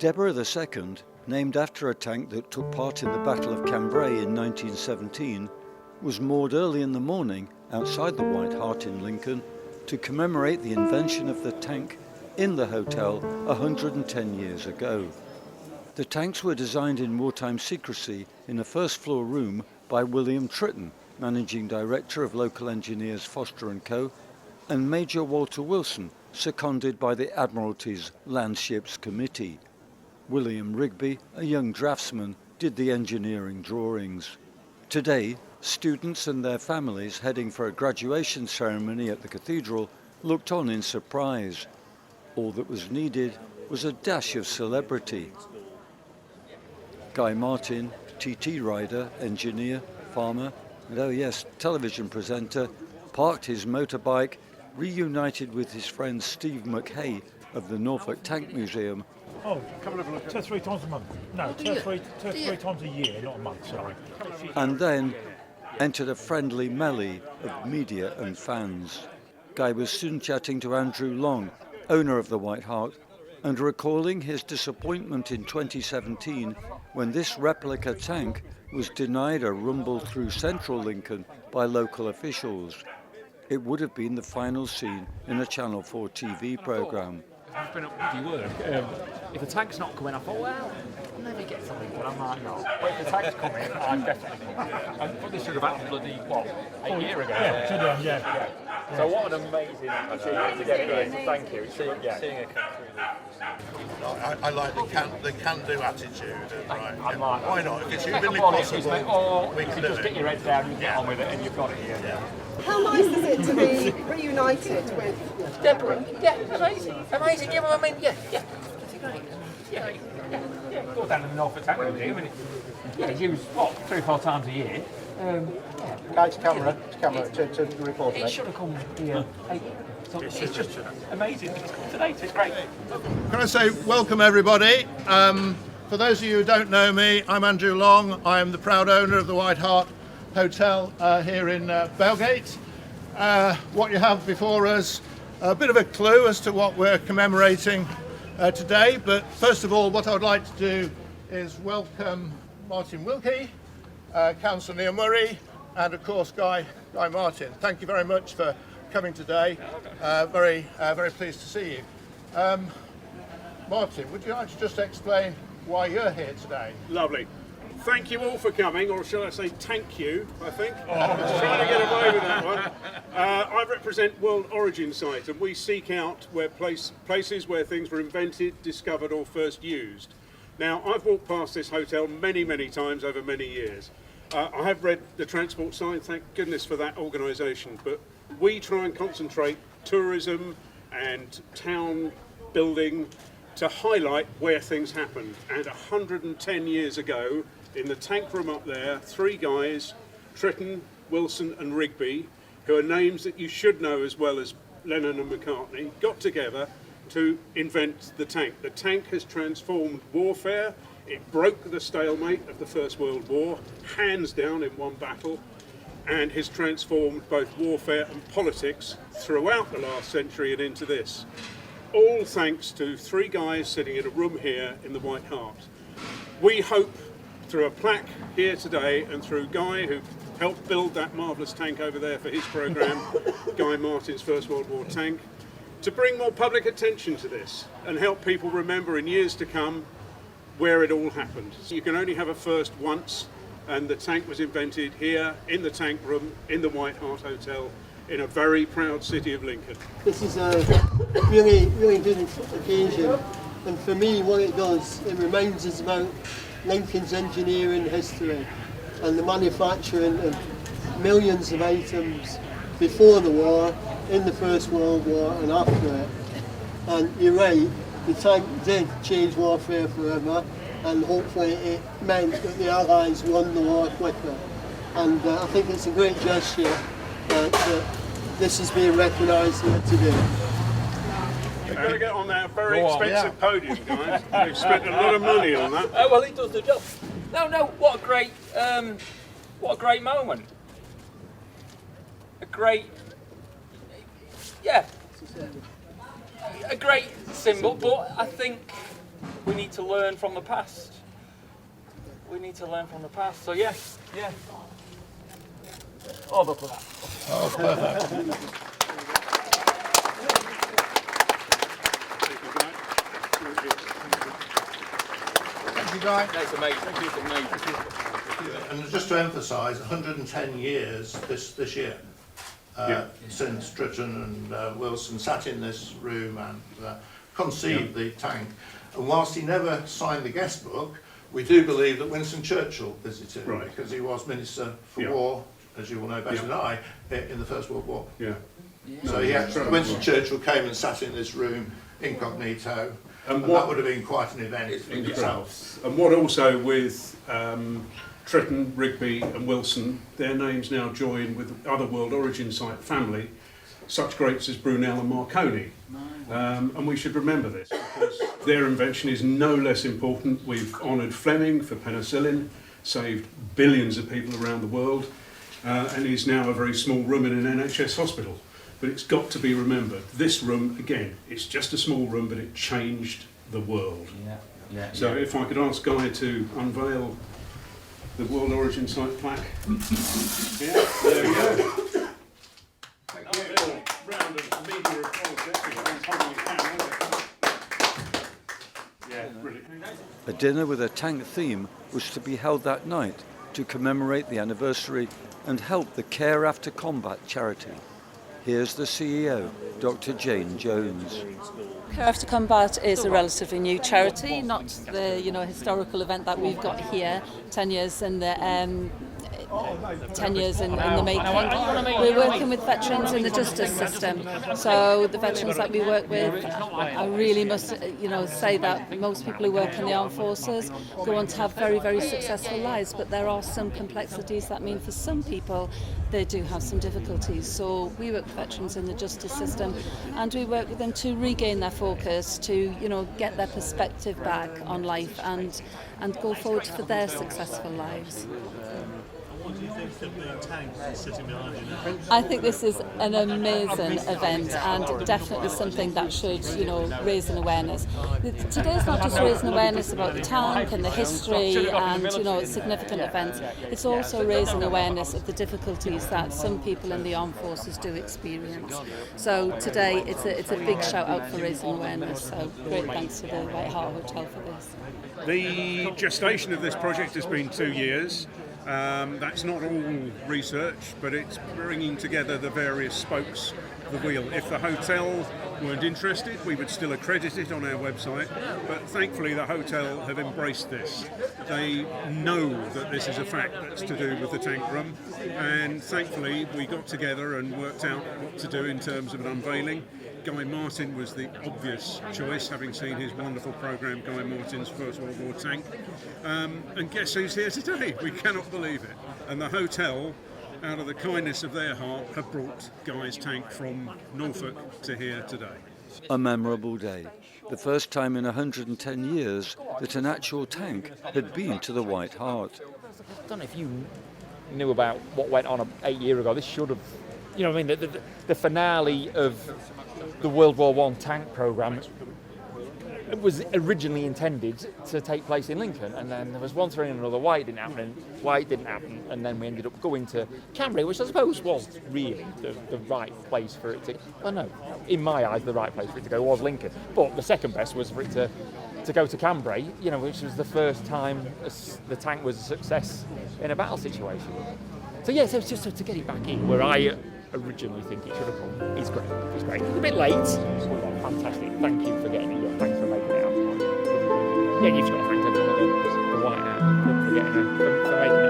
Deborah II, named after a tank that took part in the Battle of Cambrai in 1917, was moored early in the morning outside the White Hart in Lincoln to commemorate the invention of the tank in the hotel 110 years ago. The tanks were designed in wartime secrecy in a first-floor room by William Tritton, Managing Director of Local Engineers Foster & Co., and Major Walter Wilson, seconded by the Admiralty's Landships Committee. William Rigby, a young draftsman, did the engineering drawings. Today, students and their families heading for a graduation ceremony at the cathedral looked on in surprise. All that was needed was a dash of celebrity. Guy Martin, TT rider, engineer, farmer, and oh yes, television presenter, parked his motorbike, reunited with his friend Steve McKay of the Norfolk Tank Museum. Oh, come and have a look. 2 or 3 times a month. No, two or three times a year, not a month, sorry. And then entered a friendly melee of media and fans. Guy was soon chatting to Andrew Long, owner of the White Hart, and recalling his disappointment in 2017 when this replica tank was denied a rumble through central Lincoln by local officials. It would have been the final scene in a Channel 4 TV programme. I've been up with your work. If the tank's not coming, I thought, well, I'll maybe get something, but I might not. But if the tank's coming, I'm definitely coming. And this should have happened bloody, what, a year ago? Yeah, should have, yeah. So what an amazing achievement to get here. So thank you. Seeing it come through. I like the can-do attitude. Right? Like why not? If it's humanly possible, possible, we can just get your head down and get on with it, and you've got it here. Yeah. How nice is it to be reunited with Deborah? Yeah, amazing. Yeah, well, I mean, yeah. It's great. Yeah. Go down to the Norfolk Tank Museum, and used, 3 or 4 times a year. Guys, camera to report. It should have come here. So it's just amazing. It's come today, so it's great. Can I say welcome everybody? For those of you who don't know me, I'm Andrew Long. I am the proud owner of the White Hart Hotel here in Belgate. What you have before us, a bit of a clue as to what we're commemorating today, but first of all what I would like to do is welcome Martin Wilkie, Councillor Neil Murray, and of course Guy Martin. Thank you very much for coming today. Very pleased to see you. Martin, would you like to just explain why you're here today? Lovely. Thank you all for coming, or shall I say thank you, I think. I was trying to get away with that one. I represent World Origin Site, and we seek out where places where things were invented, discovered or first used. Now, I've walked past this hotel many times over many years. I have read the transport sign, thank goodness for that organisation, but we try and concentrate tourism and town building to highlight where things happened. And 110 years ago, in the tank room up there, 3 guys, Tritton, Wilson and Rigby, who are names that you should know as well as Lennon and McCartney, got together to invent the tank. The tank has transformed warfare. It broke the stalemate of the First World War, hands down in one battle, and has transformed both warfare and politics throughout the last century and into this. All thanks to 3 guys sitting in a room here in the White Hart. We hope through a plaque here today and through Guy, who helped build that marvellous tank over there for his programme, Guy Martin's First World War tank, to bring more public attention to this and help people remember in years to come where it all happened. You can only have a first once, and the tank was invented here in the tank room in the White Hart Hotel in a very proud city of Lincoln. This is a really good occasion, and for me what it does, it reminds us about Lincoln's engineering history and the manufacturing of millions of items before the war, in the First World War and after it. And you're right, the tank did change warfare forever, and hopefully it meant that the Allies won the war quicker. And I think it's a great gesture that this is being recognised here today. You've got to get on that very expensive podium, guys. They've spent a lot of money on that. Oh, well, he does the job. No, what a great moment. A great symbol, but I think we need to learn from the past. We need to learn from the past. So yeah. Oh, look at that. Oh, perfect. Thank you, Guy. That's amazing. Thank you. It's amazing. And just to emphasise, 110 years this year since Tritton and Wilson sat in this room and conceived the tank. And whilst he never signed the guest book, we do believe that Winston Churchill visited because he was Minister for War, as you will know better than I, in the First World War. So Winston Churchill came and sat in this room incognito, and that would have been quite an event in itself. And what also with Tritton, Rigby and Wilson, their names now join with other World Origin Site family, such greats as Brunel and Marconi. And we should remember this, because their invention is no less important. We've honoured Fleming for penicillin, saved billions of people around the world, and is now a very small room in an NHS hospital. But it's got to be remembered, this room, again, it's just a small room, but it changed the world. So if I could ask Guy to unveil the World Origin Site plaque. There we go. Thank you. Round of media brilliant. A dinner with a tank theme was to be held that night to commemorate the anniversary and help the Care After Combat charity. Here's the CEO, Dr. Jane Jones. Care After Combat is a relatively new charity, not the historical event that we've got here, 10 years in the 10 years in the making. We're working with veterans in the justice system. So the veterans that we work with, I really must say that most people who work in the armed forces go on to have very, very successful lives, but there are some complexities that mean for some people they do have some difficulties. So we work with veterans in the justice system, and we work with them to regain their focus, to get their perspective back on life and go forward for their successful lives. What do you think of the tank sitting behind you now? I think this is an amazing event and definitely something that should, raise an awareness. Today's not just raising awareness about the tank and the history and, significant events. It's also raising awareness of the difficulties that some people in the armed forces do experience. So today it's a big shout out for raising awareness. So great thanks to the White Hart Hotel for this. The gestation of this project has been 2 years. That's not all research, but it's bringing together the various spokes of the wheel. If the hotel weren't interested, we would still accredit it on our website, but thankfully the hotel have embraced this. They know that this is a fact that's to do with the tank room, and thankfully we got together and worked out what to do in terms of an unveiling. Guy Martin was the obvious choice, having seen his wonderful programme, Guy Martin's First World War Tank. And guess who's here today? We cannot believe it. And the hotel, out of the kindness of their heart, have brought Guy's tank from Norfolk to here today. A memorable day. The first time in 110 years that an actual tank had been to the White Hart. I don't know if you knew about what went on 8 years ago. This should have, the finale of the World War I tank programme was originally intended to take place in Lincoln, and then there was one thing and another why it didn't happen, and then we ended up going to Cambrai, which I suppose was really the right place for it to, well no, in my eyes the right place for it to go was Lincoln, but the second best was for it to go to Cambrai, which was the first time the tank was a success in a battle situation. So yes, it was just to get it back in where I originally think it should have gone. It's great. It's great. It's a bit late. Fantastic. Thank you for getting it. Thanks for making it out. Yeah, you've got to thank everyone at the White Hart for making